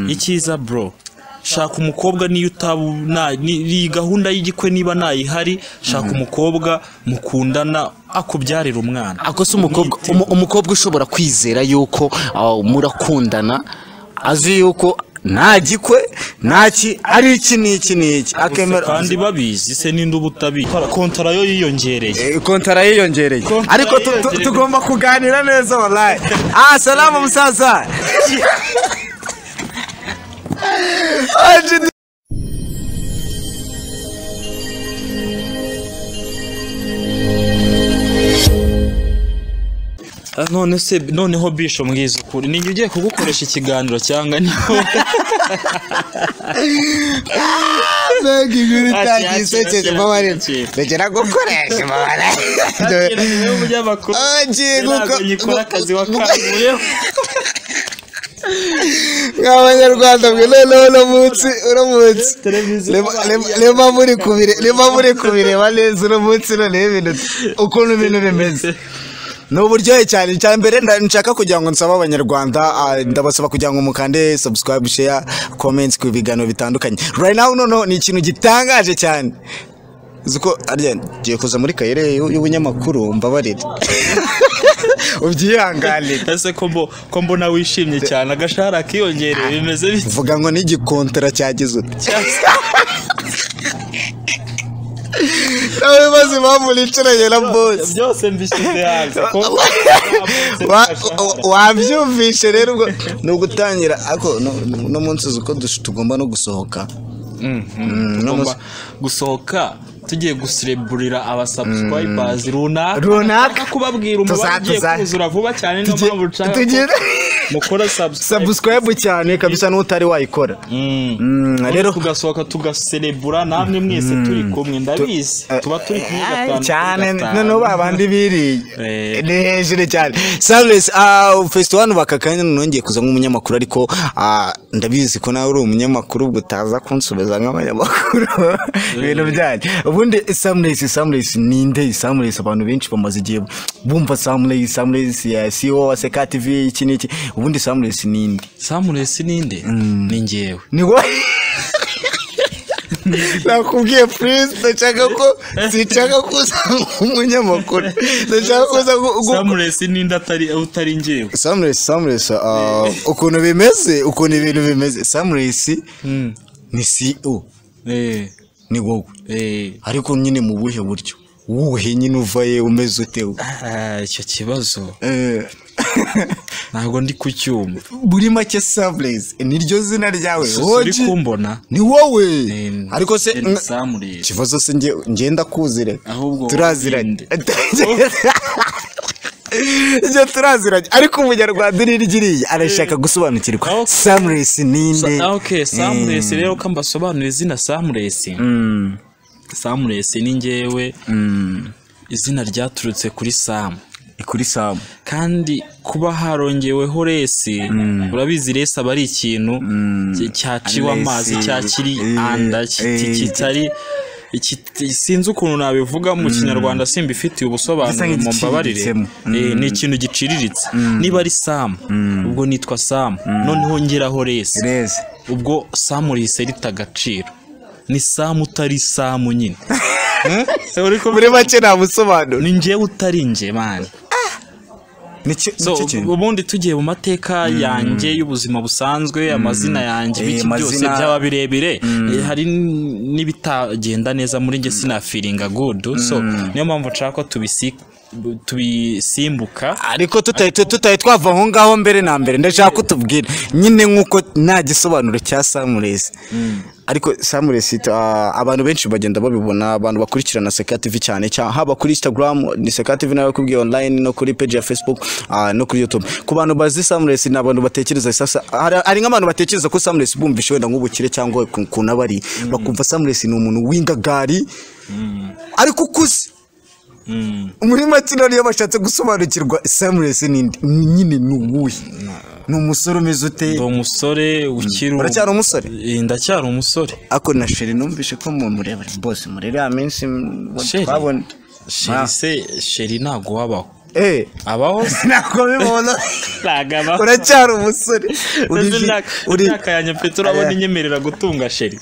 Ikiza bro shaka umukobwa niyo utabuna ni gahunda y'igikwe niba nayihari shaka umukobwa mukundana akubyarira umwana ako se umukobwa ushobora kwizera yuko murakundana azi yuko nta gikwe ntaki ari iki akemera kandi babizi se ninde ubutabi kontara yo yiyongereye ariko tugomba kuganira neza wallahi salama musaza noneho bisho mbwiza ukuri ninjye ugiye kugukoresha ikiganiro cyangwa niho Nagi guri tagise cece mabare begera gukoresha mabare niwe umunyamakuru guko nyikora akazi wakamuye Abanyarwanda mwe no munsi lema muri kubireba neza uno munsi none ibintu ukuntu ibintu bimeze n'uburyohe cyane mbere nshaka kugira ngo nsaba abanyarwanda ndabasaba kugira ngo mukande subscribe share comments ku bigano bitandukanye right now no ni ikintu gitangaje cyane zuko giye kuza muri kayere y'ubunyamakuru mbabarire ubyihangane ese ko mbona wishimye cyane agashara kiyongereye bimeze bite vuga ngo n'igikontara cyagize nawe bazi bamuliceranye na boss byose mbishyize hanze ko wabyumvishe rero ubwo no gutangira ako no munsi zuko tugomba no gusohoka gusohoka tugiye gucelebrira abasubscribers runaka kubabwira umubare kuzura vuba cyane no mpamvu ucaka mukora subscribe cyane kabisa n'utari wayikora rero tugasohoka tugacelebra namwe mwese turi kumwe ndabizi tuba turi kumwe gatanu cyane no babandi biri hejuru cyane Sables first one bakakanya nongeye kuza nk'umunyamakuru ariko ndabizi ko nawe uri umunyamakuru ubwo utaza kunsubiza nk'abanyamakuru ibintu byanjye ubundi Sables ninde Sables abantu benshi bamaze igihe bumva Sables ya CEO wa Seka TV iki niki ubundi Sables ninde ni ngewe ni wowe nakubwiye please sichaka kuza umunyamakuru ndashaka kuza Sables ninde utari ngewe Sables ukuntu ibintu bimeze Sables ni CEO ni wowe ariko nyine mu buhe buryo wowe nyine uvaye umeze utewe icyo kibazo ntabwo ndi kucyumva buri make Sables niryo zina ryawe uri kumbona ni wowe ariko se Sables kibazo se ngenda kuzire turaziranye turaziranye ariko umunyarwanda nirigiriye arashaka gusobanukirwa Sables ninde okay Sables rero ko mbasobanurira izina Sables ni ngewe izina ryaturutse kuri Sam kandi kuba harongeweho resi urabizi resi aba ari ikintu cyaciwe amazi cyakiri anda kitari sinzi ukuntu nabivuga mu kinyarwanda simba ifitiye ubusobanuro mu mbabarire ni ikintu giciriritse niba ari Sam ubwo nitwa Sam noneho ngeraho resi ubwo Sam rihise ritagaciro ni Sam utari Sam nyine muri make nta busobanuro ni ngewe utari nge man ubundi tugiye mu mateka yanjye y'ubuzima busanzwe amazina yanjye biki byose byaba birebire hari n'ibitagenda neza muri nge sinafiringa good so niyo mpamvu nshaka ko tubisimbuka ariko tutaye twava aho ngaho mbere na mbere ndashaka kutubwira nyine nkuko nta gisobanuro cya Sables ariko Sables abantu benshi bagenda babibona abantu bakurikirana Seka TV cyane haba kuri Instagram ni Seka TV nawe kubwiye online no kuri page ya Facebook no kuri YouTube ku bantu bazi Sables n'abantu batekereza sasa ari nk'abantu batekereza ko Sables bumvishe wenda nk'ubukire cyangwa kunabari bakumva Sables ni umuntu w'ingagari ariko ukuze muri matino niyo bashatse gusobanukirwa Sables nyine nubuhe ni umusore umeze ute ndi umusore uracyari umusore ndacyari umusore ako na Sheri numvishe ko mu mureba boss murere amenshi twabona Sheri ntago wabaho abaho nako bibona nagabaho uracyari umusore uri akanya mfite urabona inyemerera gutunga sheri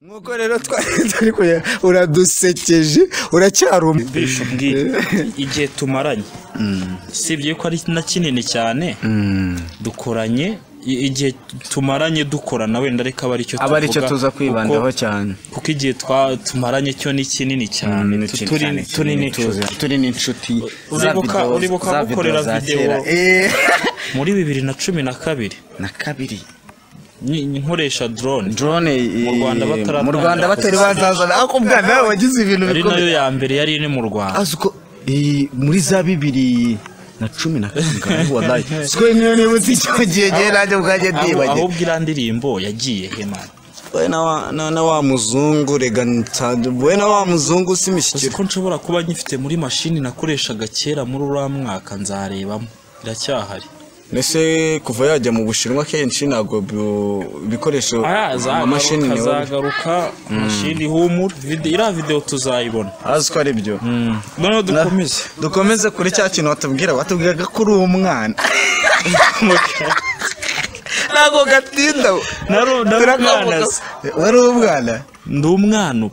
nkuko rero twari kuya uradusekeje uracyari igihe tumaranye sibye ko ari na kinini cyane dukoranye igihe tumaranye dukorana wenda reka aba aricyo tuza kwibandaho cyane kuko igihe tumaranye cyo ni kinini cyane turi n'inshuti uribuka gukorera video muri 2012 nkoresha drone mu Rwanda batari bazazana akubwa nawe wagize ibintu bikomeye ari nayo ya mbere yari iri mu Rwanda azuko muri za 2010 wallahi siko niyo nibutse icyo gihe nanjye bwaje ndibaje ahubwo irandirimbo yagiye hemana na wa muzungu rega na wa muzungu simishyikira ko nshobora kuba nyifite muri mashini nakoreshaga kera muri uriya mwaka nzarebamo iracyahari nese kuva yajya mu Bushinwa kenshi nago bikoresho amashini ne zagaruka mashini humura video tuzayibona aziko ari byo none dukomeze kuri cya kintu watubwiraga kuri umwana nago gatinda wari umwana ndi umwana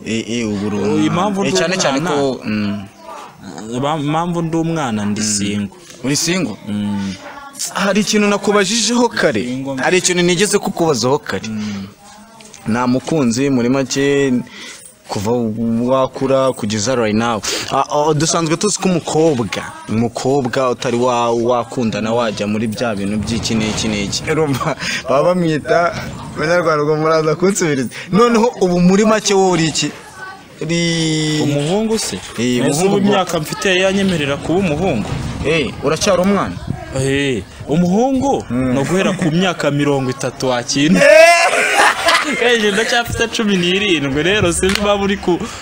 impamvu cyane cyane ko impamvu ndi umwana ndi singo uri singo hari ikintu nakubajijeho kare hari ikintu nigeze kukubazaho kare nta mukunzi muri make kuva wakura kugeza right now dusanzwe tuzi ko umukobwa utari wakundana wajya muri bya bintu by'iki n'iki urumva baba bamwita abanyarwanda ngo muraza kunsubiriza noneho ubu muri make wowe uri iki umuhungu se umuhungu imyaka mfite yanyemerera kuba umuhungu uracyari umwana umuhungu no guhera ku myaka 30 wakintu ndacyafite 17 rero sinzi baba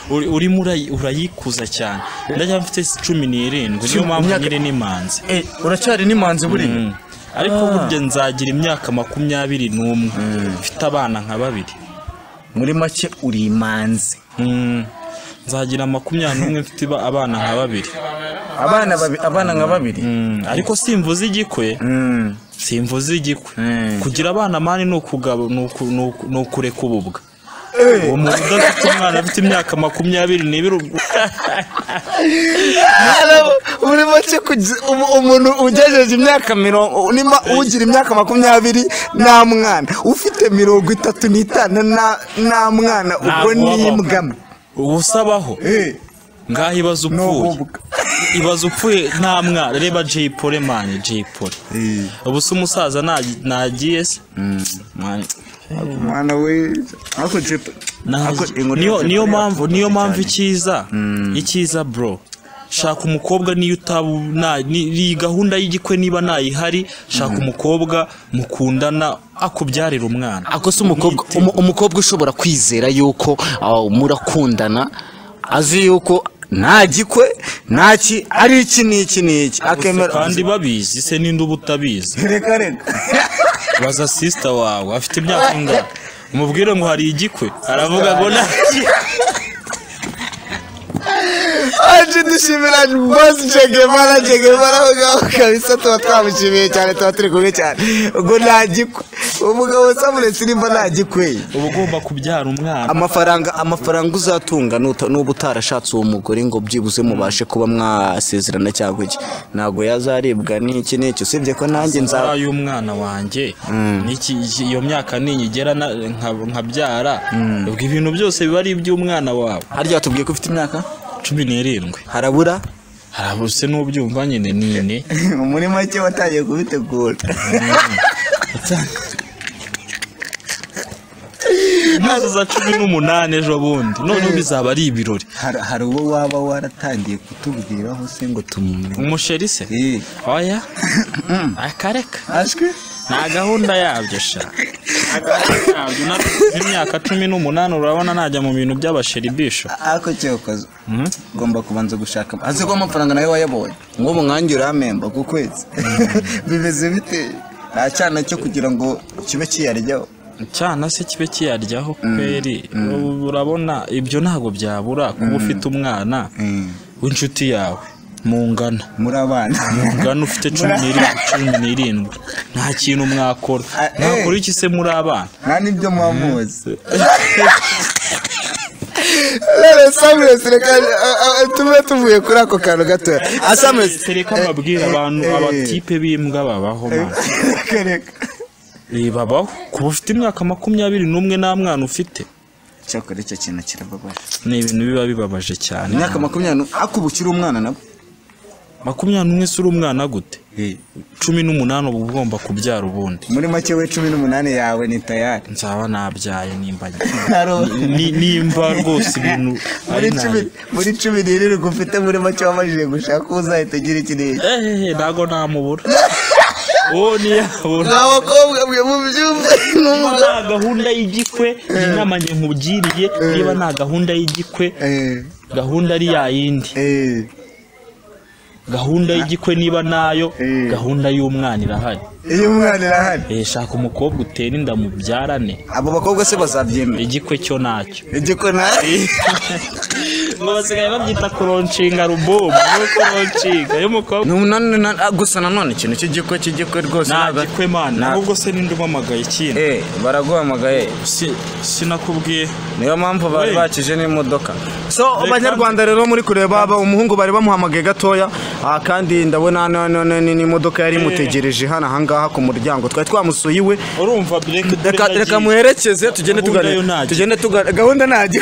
urimo urayikuza cyane ndacyafite 17 niyo mpamvu nyire n'imanzi uracyari n'imanzi buri ariko burya nzagira imyaka 21 mfite abana nka babiri muri make uri imanzi nzagira 21 mfite abana nka babiri abana nka babiri ariko simvuze igikwe kugira abana mani no kureka ububwa uwo muntu udafite umwana afite imyaka 20 muri make umuntu ugejeje imyaka 20 nimba ugira imyaka 20 nta mwana ufite 35 nta mwana ubwo ni imbwa ubusabaho ngaho ibaza upfuye nta mwana reba Jay Polly man Jay Polly ubu se umusaza nagiye se mwana we niyo mpamvu icyiza bro shaka umukobwa niyo ni gahunda y'igikwe niba nayihari shaka umukobwa mukundana akubyarira umwana akose umukobwa ushobora kwizera yuko murakundana azi yuko nta gikwe ntaki ari iki n'iki akemera kandi babizi se ninde ubutabizi reka baza sister wawe afite imyaka ingana umubwire ngo hari igikwe aravuga ngo naki aje dushimira boss Jegevara kabisa twamushimiye cyane turi kumwe cyane ubwo ntagikwe umugabo Samuresi nimba ntagikwe uba ugomba kubyara umwana amafaranga uzatunga n'ubu utarashatse uwo mugore ngo byibuze mubashe kuba mwasezerana cyangwa iki ntago yazaribwa n'iki usibye ko nanjye nzabaye umwana wanjye iyo myaka ninyigera nkabyara ubwo ibintu byose biba ari iby'umwana wawe harya tubwiye ko ufite imyaka 17 harabura se n'ubyumva nyine nine muri make watagiye kubitegura uzuza 18 ejo bundi none bizaba ari ibirori. hari uwo waba waratangiye kutubwiraho se ngo tumumenye Umusheri se oya akareka ashwe nta gahunda yabyo sha imyaka 18 urabona najya mu bintu by'abasheribisho ako cyokoze ngomba kubanza gushaka aze ko amafaranga nayo wayabonye ngo mwangira amemba ku kwezi bimeze bite cyana cyo kugira ngo kibe kiyaryaho cyana se kibe kiyaryaho kweri urabona ibyo ntago byabura kuba ufite umwana w'inshuti yawe mungana muri abana mungana ufite 17 nta kintu mwakora mwakora iki se muri abana nta nibyo mwamuzi Lele Samuels reka tuvuye kuri ako kantu gato Samuels reka mabwira abantu abatipe b'imbwa babaho man babaho kuba ufite imyaka 21 nta mwana ufite cyakora icyo kintu kirababaje ni ibintu biba bibabaje cyane imyaka 20 akubukira umwana nabo 21 uri umwana gute 18 uba ugomba kubyara ubundi muri make we 18 yawe ni tayari nzaba nabyaye nimba nimba rwose ibintu muri 10 gufite muri make wamajije gushaka uzahita ugira ikirere ntago namubura ni yabura abakobwa mwe mu byumba nta gahunda y'igikwe inama nge nkubwiriye niba nta gahunda y'igikwe gahunda ari yayindi gahunda y'igikwe niba nayo gahunda y'umwana irahari shaka umukobwa utera inda mu byarane abo bakobwa se bazabyemera igikwe cyo nacyo igikwe nacyo ngo basigaye babyita kuronshinga rubomu no kuronshinga y'umukobwa gusa nanone ikintu cy'igikwe rwose nagikwe mana ahubwo se ninde umamagaye ikintu baraguhamagaye sinakubwiye niyo mpamvu bari bakije n'imodoka so abanyarwanda rero muri kureba umuhungu bari bamuhamagaye gatoya kandi ndabona n'imodoka yari mutegereje hano ahangaha ku muryango twari twamusuye iwe urumva reka muherekeze tugende tuganira gahunda najye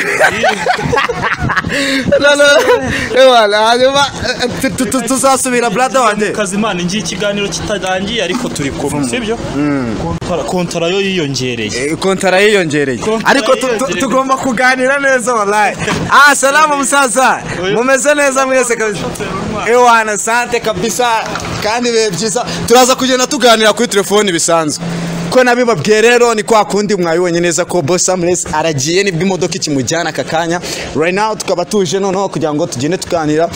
tuzasubira brother wanjye Kazimana ngiye ikiganiro kitarangiye ariko turi kumwe sibyo kontara yo yiyongereye ariko tugomba kuganira neza wallahi salamu musaza mumeze neza mwese kabisa ewana sante kabisa kandi byiza turaza kugenda tuganira kuri telefone bisanzwe ko nabibabwiye rero ni kwa kundi mwabibonye neza ko Boss Samuels aragiye nibwo imodoka ikimujyana akakanya right now tukaba tuje noneho kugira ngo tugende tuganira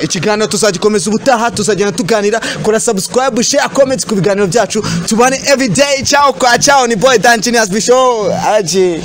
ikiganiro tuzagikomeza ubutaha tuzagenda tuganira kora subscribe share comment ku biganiro byacu tubane every day ciao kwa ciao ni boy Dan Genius Bisho aje